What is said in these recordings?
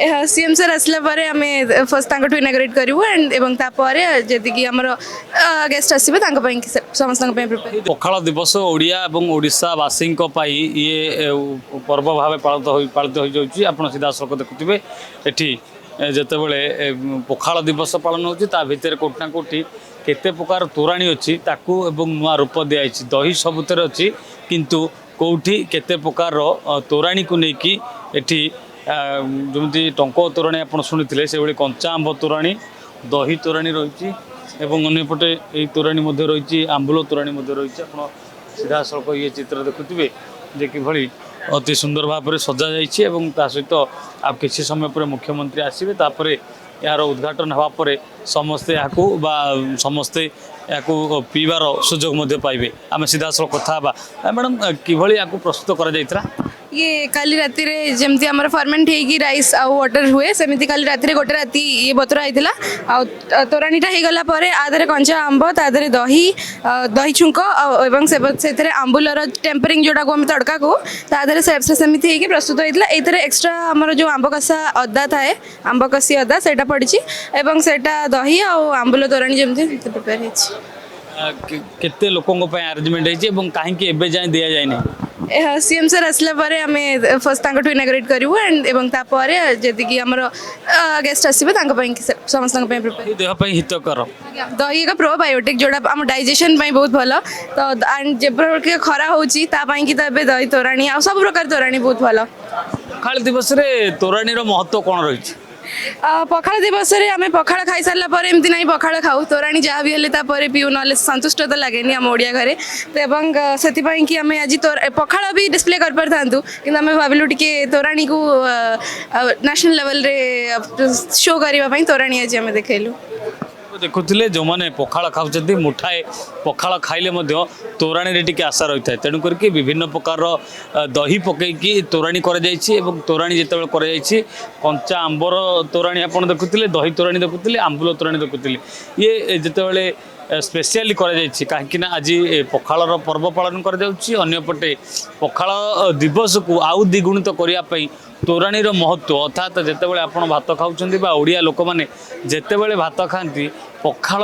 CM sir आसला परे हमें फर्स्ट तांको इनाग्रेट करिवु एंड एवं तापर जदि कि हमर गेस्ट आसीबे तांको पई समस्त पई प्रिपेयर पखाल दिवस ओडिया एवं ओडिशा वासी ये पर्व भाव पालित हो जाउची आपण सीधा सड़क देखुथिबे एठी जेतेबेले पखाल दिवस पालन होची ता भितर कोठना कोठी केते प्रकार तोराणी अच्छी ताकू एवं नुआ रूप दिखाई दही सबुतर अच्छी किंतु कौटी केते प्रकार तोराणी को लेकिन एठी जमी टंक तोराणी आप शुणी से भाई कंचा आंब तोराणी दही तोराणी रही अंपटे ये तोराणी रही आंबुल तोराणी रही आप सीधा सड़क ये चित्र देखुवे जे कि अति सुंदर भाव में सजा जा सहित आप किसी समय पर मुख्यमंत्री आसवे तापर यार उद्घाटन होगापर समस्ते समस्ते या पीबार सुजोग पाइबे आम सीधा सड़क कथा मैडम किभली या प्रस्तुत करा ये काली राति रे जेमती हमर फर्मेंट हेगी राइस आ वाटर हुए सेमिति काली राति रे गोटे राति ये बतरा आइतिला आ तोरानीटा हे गला परे आदरे कंचा आंब तादरे दही छुंक एवं सेथरे आंबुलर टेम्परिंग जोटा को हम तड़का को तादरे सेमिति हेगी प्रस्तुत होइतिला एथरे एक्स्ट्रा हमर जो आंब कसा अदा थाए आंब कसी अदा सेटा पड़िछि एवं सेटा दही आ आंबुल तोरानी जेमती प्रिपेयर हेछि केते लोकों पे अरेंजमेंट हेछि एवं काहे कि एबे जाय दिया जाय नै सीएम सर आसला परे हमें फर्स्ट तांको इनाग्रेट करिवु एंड एवं तापर जदि कि हमर गेस्ट आसीबे तांको पई समस्त पई प्रिपेयर देह पई हितकर दही का प्रोबायोटिक जोड़ा हम डाइजेशन पई बहुत भलो तो एंड जेबर के खरा होची ता पई कि तबे दही तोराणी आ सब प्रकार तोराणी बहुत भलो पखाल दिवस रे तोराणी रो महत्व कोन रहिछि पखाल दिवस रे आमे पखाल खाई सारला पर एमती नहीं पखाल खाऊ तोराणी जहाँ भी हेले तापर पिउ नले संतुष्ट तो लगे आम ओडिया घरे तो एवं से कि आम आज पखाल भी डिस्प्ले कर पार था कि आम भाविलु टिके तोराणी को नेशनल लेवल रे शो करने तोराणी आज आम देखलु देखुले जो मैंने पखाल खाऊँ मुठाए पखाल खाइले तोराणी टी आशा रही है तेणुक विभिन्न प्रकार दही पकईकि तोराणी तोराणी जिते कंचा आंबर तोराणी आप देखुले दही तोराणी देखुले आंबुल तोराणी देखुले ये जिते स्पेशली कहीं आज पखाल पर्व पालन करपटे पखाल दिवस को आउ द्विगुणित करने तोराणी महत्व अर्थात जितेबाला आप भात खाऊँ ओडिया लोक मैंने जितेबाला भात खाती पखाल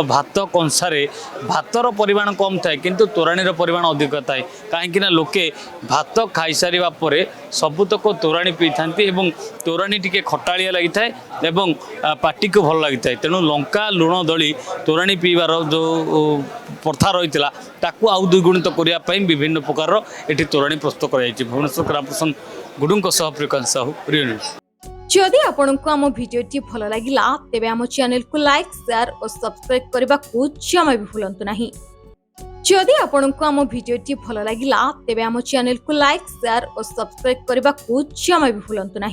भात कंसारे भातर परिमाण कम थाए किंतु तोराणी परिमाण अधिक थाए कहीं लोके भात खाई सारा पर सबुतक तोराणी पी था तोराणी टिके खटालिया लगी थाए पार्टी को भल लगी थाए तेणु लंका लुण दली तोराणी पीबार जो प्रथा रही ताकू आउ द्विगुणित करने विभिन्न प्रकार ये तोराणी प्रस्तुत कर भुवनेश्वर रामप्रसन्न गुडुंक सह प्रिकांत साहू रियो न्यूज जदि आपंक आम भिडी भल लगा तेब आम चैनल को लाइक शेयर और सब्सक्राइब करने को जमा भी भूलु ना जदि आपंक आम भिडी भल लगा तेब आम चैनल को लाइक शेयर और सब्सक्राइब करने को जमा भी भूलु ना।